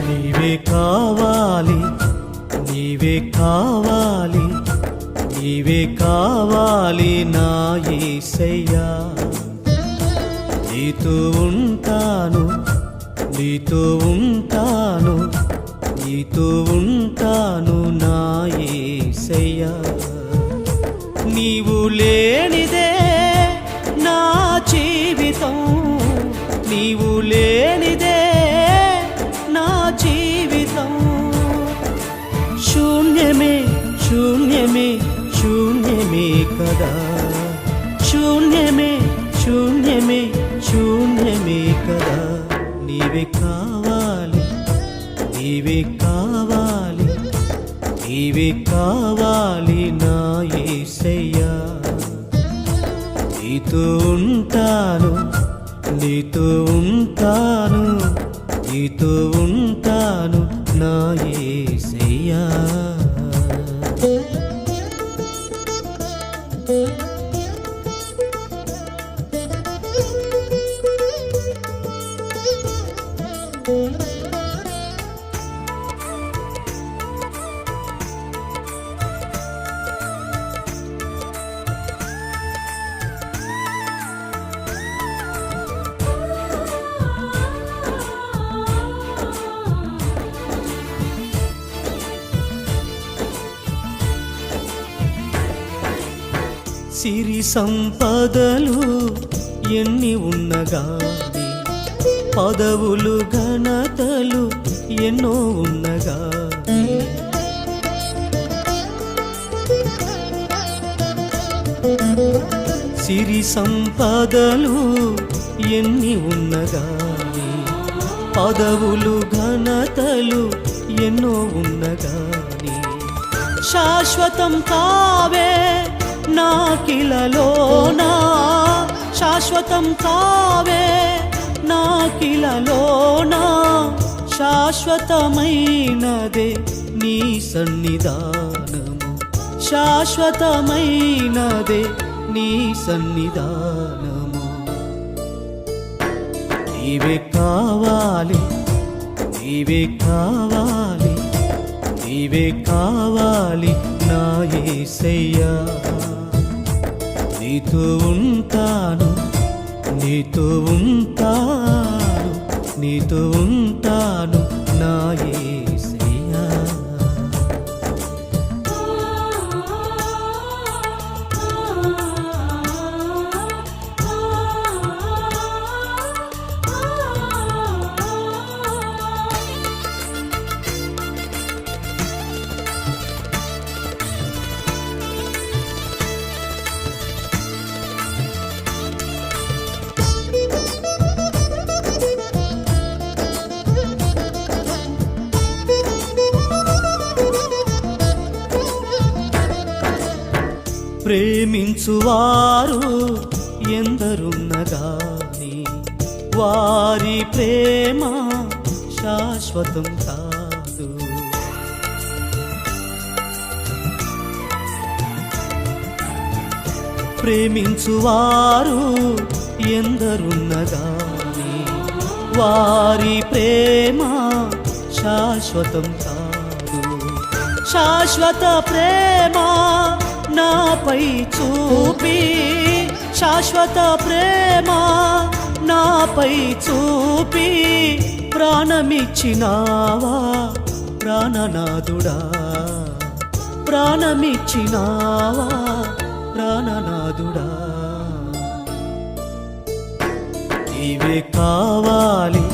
నీవే కావాలి, నీవే కావాలి, నీవే కావాలి నా యేసయ్యా. నీతో ఉంటాను, నీతో ఉంటాను, నీతో ఉంటాను నా యేసయ్యా. నీవు లేనిదే నా జీవితం, నీవు లేనిదే నా జీవితం శూన్యమే, శూన్యమే, శూన్యమే కదా. శూన్యమే, శూన్యమే, శూన్యమే కదా. నీవే కావాలి, నీవే కావాలి, నీవే కావాలి నా యేసయ్యా. నీతో ఉంటాను, నీతో ఉంటాను, నీతో ఉంటాను నా యేసయ్యా. సిరి సంపదలు ఎన్ని ఉన్నగాని, పదవులు ఘనతలు ఎన్నో ఉన్నగాని, సిరి సంపదలు ఎన్ని ఉన్నగాని, పదవులు ఘనతలు ఎన్నో ఉన్నగాని, శాశ్వతం కావే నాకిలలోనా, శాశ్వతం కావే నాకిలలోనా. శాశ్వతమైనదే నీ సన్నిధానము, శాశ్వతమైనదే నీ సన్నిధానము. నీవే కావాలి, నీవే కావాలి, నీవే కావాలి నా యేసయ్యా. నీతో ఉంటాను, నీతో ఉంటాను, నీతో ఉంటాను నా యేసయ్యా. ప్రేమించువారు ఎందరున్నగాని, వారి ప్రేమ శాశ్వతం కాదు. ప్రేమించువారు ఎందరున్నగాని, వారి ప్రేమ శాశ్వతం కాదు. శాశ్వత ప్రేమ నాపై చూపి, శాశ్వత ప్రేమ నాపై చూపి, ప్రాణమిచ్చినావా ప్రాణనాథుడా, ప్రాణమిచ్చినావా ప్రాణనాథుడా. నీవే కావాలి,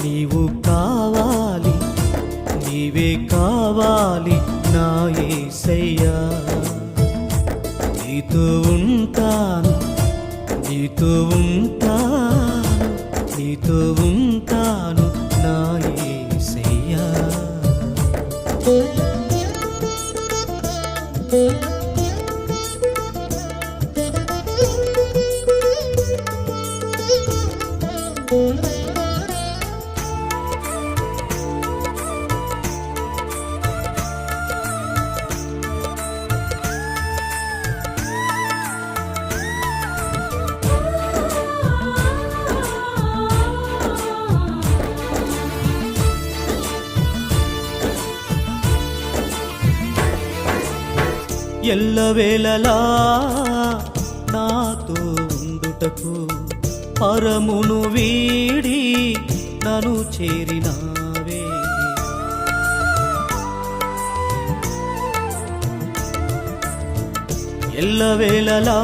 నీవు కావాలి, నీవే కావాలి నా యేసయ్యా. నీతో ఉంటాను, నీతో ఉంటాను, నీతో ఉంటాను నా యేసయ్యా. ఎల్లవేళలా నాతో ఉండుటకు పరమును వీడి నన్ను చేరినావే. ఎల్లవేళలా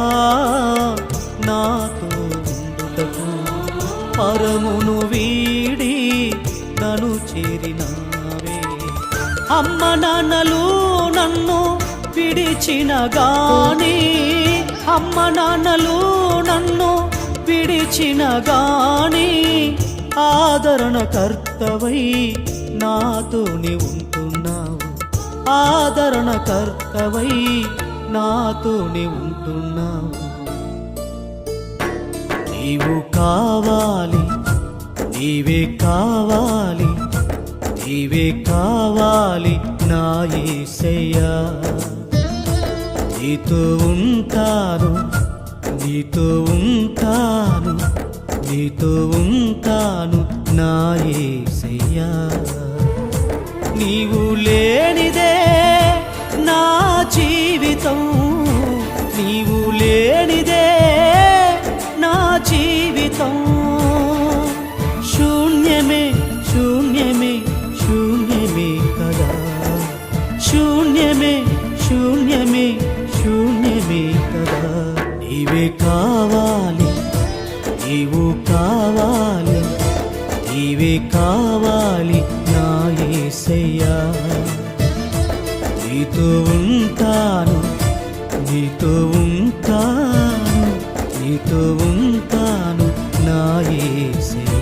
నాతో ఉండుటకు పరమును వీడి నన్ను చేరినావే. అమ్మ నాన్నలు నన్ను విడిచిన గాని, అమ్మ నాన్నలు నన్ను విడిచిన గాని, ఆదరణకర్తవై నాతోనే ఉంటున్నావు, ఆదరణకర్తవై నాతోనే ఉంటున్నావు. నీవు కావాలి, నీవే కావాలి, నీవే కావాలి నా యేసయ్యా. నీతో ఉంటాను, నీతో ఉంటాను, నీతో ఉంటాను నా యేసయ్యా. నీవు లేనిదే నా జీవితం, నీవు లేనిదే నా జీవితం శూన్యమే, శూన్యమే, శూన్యమే కదా. శూన్యమే, శూన్యమే, శూన్యమే కదా. నీవే కావాలి, నీవు కావాలి, నీవే కావాలి నా యేసయ్యా. నీతో ఉంటాను, నీతో ఉంటాను, నీతో ఉంటాను నా యేసయ్యా.